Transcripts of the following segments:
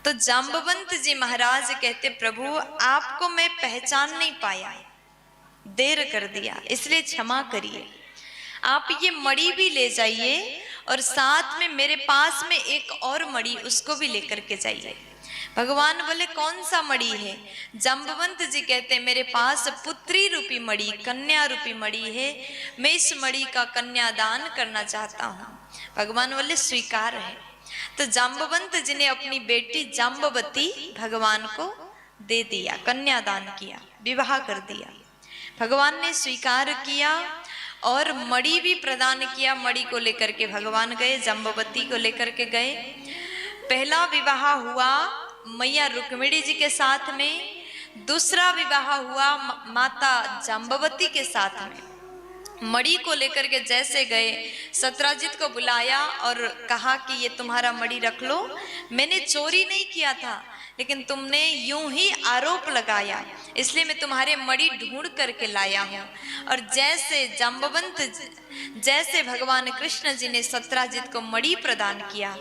तो जाम्बवंत जी महाराज कहते, प्रभु आपको मैं पहचान नहीं पाया, देर कर दिया, इसलिए क्षमा करिए। आप ये मणि भी ले जाइए और साथ में मेरे पास में एक और मणि, उसको भी लेकर के जाइए। भगवान बोले कौन सा मणि है? जाम्बवंत जी कहते मेरे पास पुत्री रूपी मणि, कन्या रूपी मणि है, मैं इस मणि का कन्यादान करना चाहता हूँ। भगवान बोले स्वीकार है। तो जाम्बवंत जी ने अपनी बेटी जाम्बवती भगवान को दे दिया, कन्यादान किया, विवाह कर दिया। भगवान ने स्वीकार किया और मणि भी प्रदान किया। मणि को लेकर के भगवान गए, जाम्बवती को लेकर के गए। पहला विवाह हुआ मैया रुक्मिणी जी के साथ में, दूसरा विवाह हुआ माता जाम्बवती के साथ में। मणि को लेकर के जैसे गए, सत्राजित को बुलाया और कहा कि ये तुम्हारा मणि रख लो, मैंने चोरी नहीं किया था, लेकिन तुमने यूं ही आरोप लगाया, इसलिए मैं तुम्हारे मणि ढूंढ करके लाया हूँ। और जैसे भगवान कृष्ण जी ने सत्राजित को मणि प्रदान किया,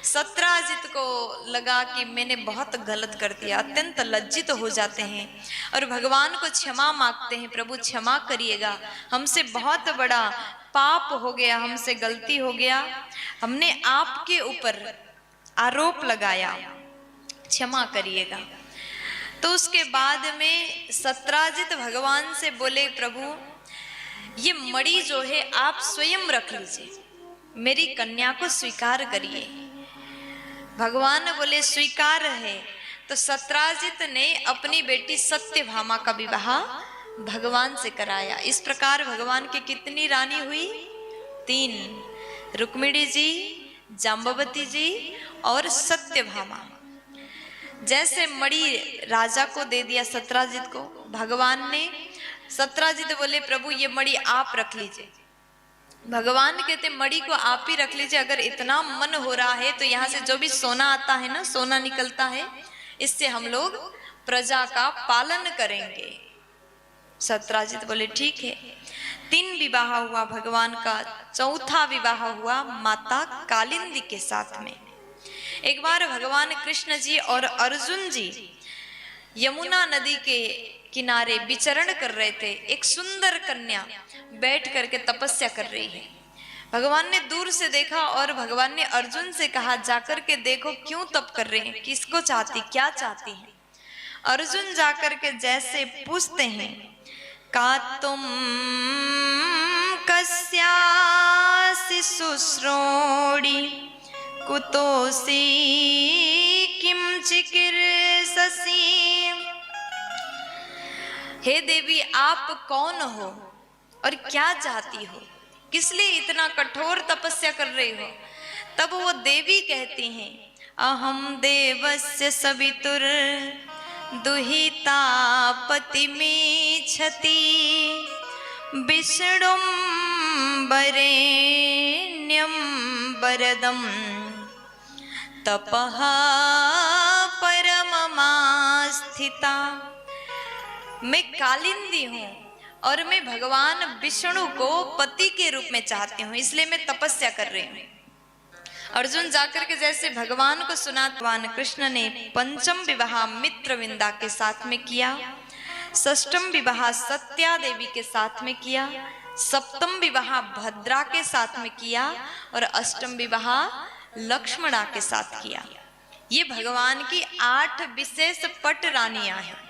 सत्राजित को लगा कि मैंने बहुत गलत कर दिया, अत्यंत लज्जित हो जाते हैं और भगवान को क्षमा मांगते हैं, प्रभु क्षमा करिएगा, हमसे बहुत बड़ा पाप हो गया, हमसे गलती हो गया, हमने आपके ऊपर आरोप लगाया, क्षमा करिएगा। तो उसके बाद में सत्राजित भगवान से बोले, प्रभु ये मणि जो है आप स्वयं रख लीजिए, मेरी कन्या को स्वीकार करिए। भगवान बोले स्वीकार है। तो सत्राजित ने अपनी बेटी सत्यभामा का विवाह भगवान से कराया। इस प्रकार भगवान की कितनी रानी हुई? 3, रुक्मिणी जी, जाम्बवती जी और सत्यभामा। जैसे मणि राजा को दे दिया सत्राजित को, भगवान ने, सत्राजित बोले प्रभु ये मणि आप रख लीजिए। भगवान कहते मणि को आप ही रख लीजिए, अगर इतना मन हो रहा है तो यहाँ से जो भी सोना आता है ना, सोना निकलता है, इससे हम लोग प्रजा का पालन करेंगे। सत्राजित बोले ठीक है। 3 विवाह हुआ भगवान का, चौथा विवाह हुआ माता कालिंदी के साथ में। एक बार भगवान कृष्ण जी और अर्जुन जी यमुना नदी के किनारे विचरण कर रहे थे। एक सुंदर कन्या बैठ करके तपस्या कर रही है। भगवान ने दूर से देखा और भगवान ने अर्जुन से कहा जाकर के देखो क्यों तप कर रहे हैं, किसको चाहती, क्या चाहती हैं। अर्जुन जाकर के जैसे पूछते हैं, का तुम कस्यासि शुश्रोणि कुतोसी किम चिकीर्षसि। हे देवी आप कौन हो और क्या चाहती हो, किस लिए इतना कठोर तपस्या कर रही हो? तब वो देवी कहती हैं, अहम देवस्य सवितुर दुहिता पतिमीच्छति विष्णुं वरेण्यं वरदं तपः परममास्थिता। मैं कालिंदी हूँ और मैं भगवान विष्णु को पति के रूप में चाहती हूँ, इसलिए मैं तपस्या कर रही हूँ। अर्जुन जाकर के जैसे भगवान को सुना, भगवान कृष्ण ने 5म विवाह मित्रविंदा के साथ में किया, 6ठम विवाह सत्या देवी के साथ में किया, 7म विवाह भद्रा के साथ में किया और 8म विवाह लक्ष्मणा के साथ किया। ये भगवान की 8 विशेष पट रानियां हैं।